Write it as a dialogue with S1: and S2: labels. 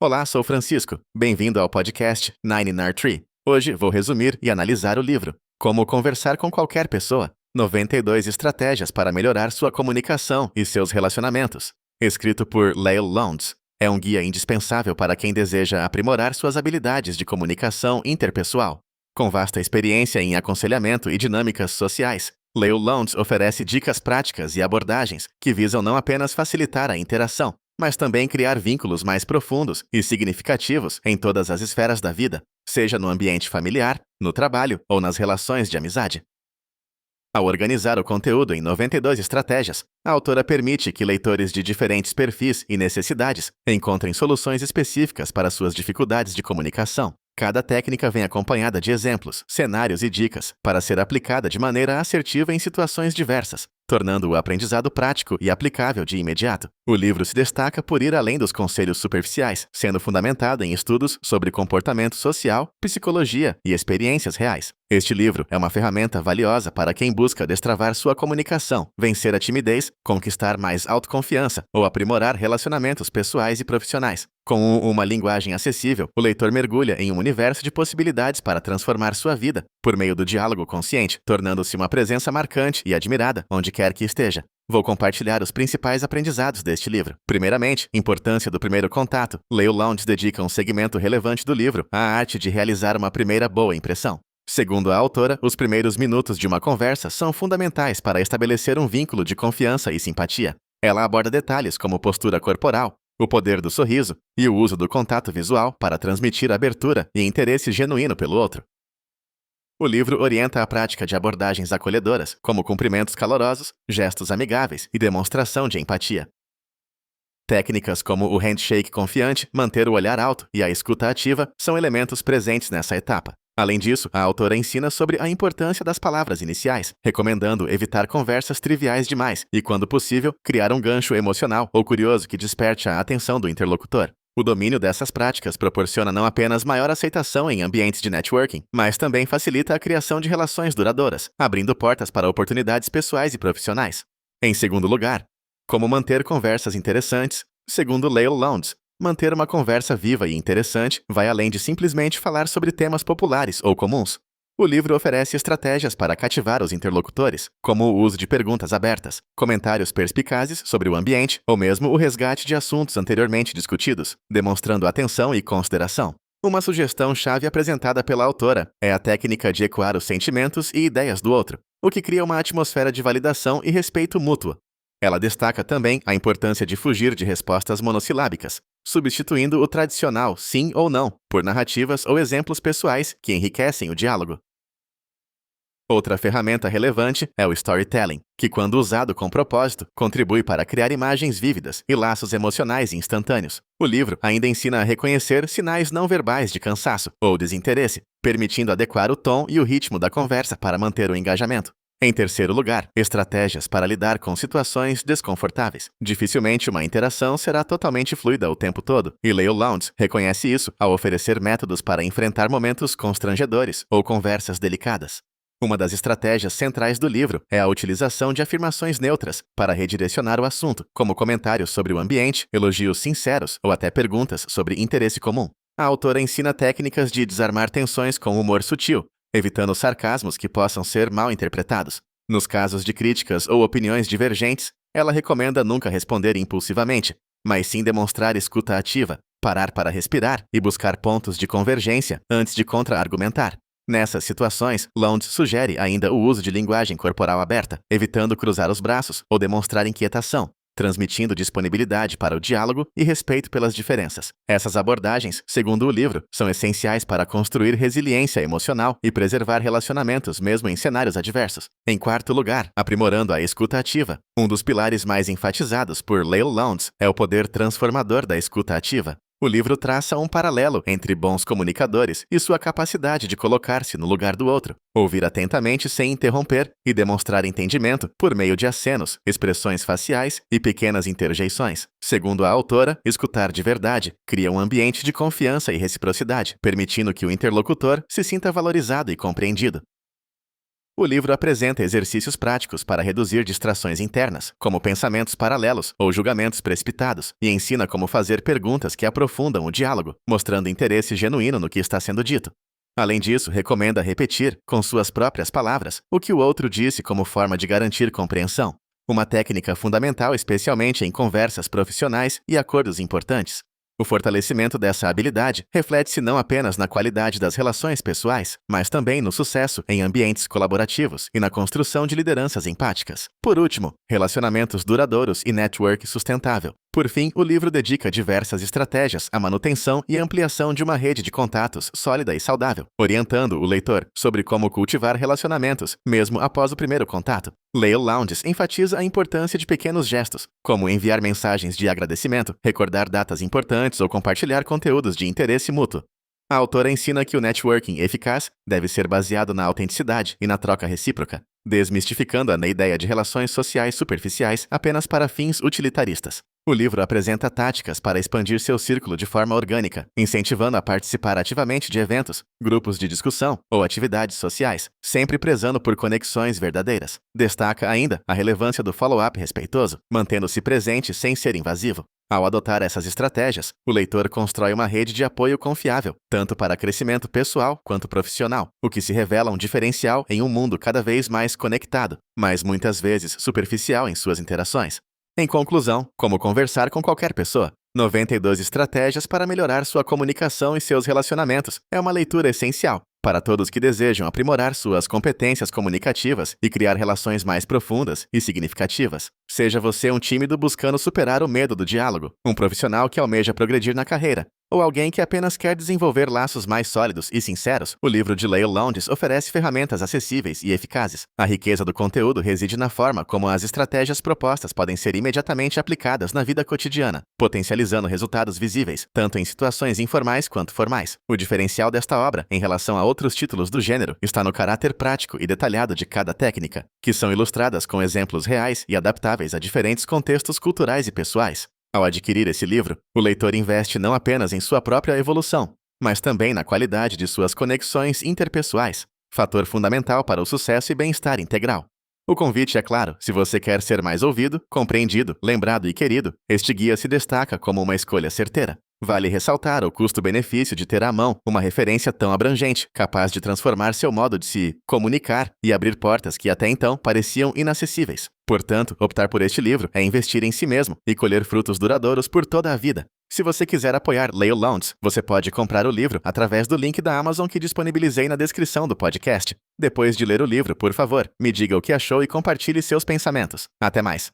S1: Olá, sou Francisco. Bem-vindo ao podcast 9R3. Hoje vou resumir e analisar o livro Como Conversar com Qualquer Pessoa. 92 estratégias para melhorar sua comunicação e seus relacionamentos. Escrito por Lael Lowndes. É um guia indispensável para quem deseja aprimorar suas habilidades de comunicação interpessoal. Com vasta experiência em aconselhamento e dinâmicas sociais, Lael Lowndes oferece dicas práticas e abordagens que visam não apenas facilitar a interação, mas também criar vínculos mais profundos e significativos em todas as esferas da vida, seja no ambiente familiar, no trabalho ou nas relações de amizade. Ao organizar o conteúdo em 92 estratégias, a autora permite que leitores de diferentes perfis e necessidades encontrem soluções específicas para suas dificuldades de comunicação. Cada técnica vem acompanhada de exemplos, cenários e dicas para ser aplicada de maneira assertiva em situações diversas, tornando o aprendizado prático e aplicável de imediato. O livro se destaca por ir além dos conselhos superficiais, sendo fundamentado em estudos sobre comportamento social, psicologia e experiências reais. Este livro é uma ferramenta valiosa para quem busca destravar sua comunicação, vencer a timidez, conquistar mais autoconfiança ou aprimorar relacionamentos pessoais e profissionais. Com uma linguagem acessível, o leitor mergulha em um universo de possibilidades para transformar sua vida, por meio do diálogo consciente, tornando-se uma presença marcante e admirada onde quer que esteja. Vou compartilhar os principais aprendizados deste livro. Primeiramente, importância do primeiro contato. Lael Lowndes dedica um segmento relevante do livro à arte de realizar uma primeira boa impressão. Segundo a autora, os primeiros minutos de uma conversa são fundamentais para estabelecer um vínculo de confiança e simpatia. Ela aborda detalhes como postura corporal, o poder do sorriso e o uso do contato visual para transmitir abertura e interesse genuíno pelo outro. O livro orienta a prática de abordagens acolhedoras, como cumprimentos calorosos, gestos amigáveis e demonstração de empatia. Técnicas como o handshake confiante, manter o olhar alto e a escuta ativa são elementos presentes nessa etapa. Além disso, a autora ensina sobre a importância das palavras iniciais, recomendando evitar conversas triviais demais e, quando possível, criar um gancho emocional ou curioso que desperte a atenção do interlocutor. O domínio dessas práticas proporciona não apenas maior aceitação em ambientes de networking, mas também facilita a criação de relações duradouras, abrindo portas para oportunidades pessoais e profissionais. Em segundo lugar, como manter conversas interessantes. Segundo Lael Lowndes, manter uma conversa viva e interessante vai além de simplesmente falar sobre temas populares ou comuns. O livro oferece estratégias para cativar os interlocutores, como o uso de perguntas abertas, comentários perspicazes sobre o ambiente ou mesmo o resgate de assuntos anteriormente discutidos, demonstrando atenção e consideração. Uma sugestão-chave apresentada pela autora é a técnica de ecoar os sentimentos e ideias do outro, o que cria uma atmosfera de validação e respeito mútuo. Ela destaca também a importância de fugir de respostas monossilábicas, substituindo o tradicional sim ou não por narrativas ou exemplos pessoais que enriquecem o diálogo. Outra ferramenta relevante é o storytelling, que, quando usado com propósito, contribui para criar imagens vívidas e laços emocionais instantâneos. O livro ainda ensina a reconhecer sinais não verbais de cansaço ou desinteresse, permitindo adequar o tom e o ritmo da conversa para manter o engajamento. Em terceiro lugar, estratégias para lidar com situações desconfortáveis. Dificilmente uma interação será totalmente fluida o tempo todo, e Lael Lowndes reconhece isso ao oferecer métodos para enfrentar momentos constrangedores ou conversas delicadas. Uma das estratégias centrais do livro é a utilização de afirmações neutras para redirecionar o assunto, como comentários sobre o ambiente, elogios sinceros ou até perguntas sobre interesse comum. A autora ensina técnicas de desarmar tensões com humor sutil, evitando sarcasmos que possam ser mal interpretados. Nos casos de críticas ou opiniões divergentes, ela recomenda nunca responder impulsivamente, mas sim demonstrar escuta ativa, parar para respirar e buscar pontos de convergência antes de contra-argumentar. Nessas situações, Lowndes sugere ainda o uso de linguagem corporal aberta, evitando cruzar os braços ou demonstrar inquietação, transmitindo disponibilidade para o diálogo e respeito pelas diferenças. Essas abordagens, segundo o livro, são essenciais para construir resiliência emocional e preservar relacionamentos mesmo em cenários adversos. Em quarto lugar, aprimorando a escuta ativa. Um dos pilares mais enfatizados por Lael Lowndes é o poder transformador da escuta ativa. O livro traça um paralelo entre bons comunicadores e sua capacidade de colocar-se no lugar do outro, ouvir atentamente sem interromper e demonstrar entendimento por meio de acenos, expressões faciais e pequenas interjeições. Segundo a autora, escutar de verdade cria um ambiente de confiança e reciprocidade, permitindo que o interlocutor se sinta valorizado e compreendido. O livro apresenta exercícios práticos para reduzir distrações internas, como pensamentos paralelos ou julgamentos precipitados, e ensina como fazer perguntas que aprofundam o diálogo, mostrando interesse genuíno no que está sendo dito. Além disso, recomenda repetir, com suas próprias palavras, o que o outro disse como forma de garantir compreensão, uma técnica fundamental especialmente em conversas profissionais e acordos importantes. O fortalecimento dessa habilidade reflete-se não apenas na qualidade das relações pessoais, mas também no sucesso em ambientes colaborativos e na construção de lideranças empáticas. Por último, relacionamentos duradouros e network sustentável. Por fim, o livro dedica diversas estratégias à manutenção e ampliação de uma rede de contatos sólida e saudável, orientando o leitor sobre como cultivar relacionamentos, mesmo após o primeiro contato. Lael Lowndes enfatiza a importância de pequenos gestos, como enviar mensagens de agradecimento, recordar datas importantes ou compartilhar conteúdos de interesse mútuo. A autora ensina que o networking eficaz deve ser baseado na autenticidade e na troca recíproca, desmistificando a ideia de relações sociais superficiais apenas para fins utilitaristas. O livro apresenta táticas para expandir seu círculo de forma orgânica, incentivando a participar ativamente de eventos, grupos de discussão ou atividades sociais, sempre prezando por conexões verdadeiras. Destaca ainda a relevância do follow-up respeitoso, mantendo-se presente sem ser invasivo. Ao adotar essas estratégias, o leitor constrói uma rede de apoio confiável, tanto para crescimento pessoal quanto profissional, o que se revela um diferencial em um mundo cada vez mais conectado, mas muitas vezes superficial em suas interações. Em conclusão, como conversar com qualquer pessoa. 92 estratégias para melhorar sua comunicação e seus relacionamentos é uma leitura essencial para todos que desejam aprimorar suas competências comunicativas e criar relações mais profundas e significativas. Seja você um tímido buscando superar o medo do diálogo, um profissional que almeja progredir na carreira, ou alguém que apenas quer desenvolver laços mais sólidos e sinceros, o livro de Lael Lowndes oferece ferramentas acessíveis e eficazes. A riqueza do conteúdo reside na forma como as estratégias propostas podem ser imediatamente aplicadas na vida cotidiana, potencializando resultados visíveis, tanto em situações informais quanto formais. O diferencial desta obra, em relação a outros títulos do gênero, está no caráter prático e detalhado de cada técnica, que são ilustradas com exemplos reais e adaptáveis a diferentes contextos culturais e pessoais. Ao adquirir esse livro, o leitor investe não apenas em sua própria evolução, mas também na qualidade de suas conexões interpessoais, fator fundamental para o sucesso e bem-estar integral. O convite é claro, se você quer ser mais ouvido, compreendido, lembrado e querido, este guia se destaca como uma escolha certeira. Vale ressaltar o custo-benefício de ter à mão uma referência tão abrangente, capaz de transformar seu modo de se comunicar e abrir portas que até então pareciam inacessíveis. Portanto, optar por este livro é investir em si mesmo e colher frutos duradouros por toda a vida. Se você quiser apoiar Lael Lowndes, você pode comprar o livro através do link da Amazon que disponibilizei na descrição do podcast. Depois de ler o livro, por favor, me diga o que achou e compartilhe seus pensamentos. Até mais!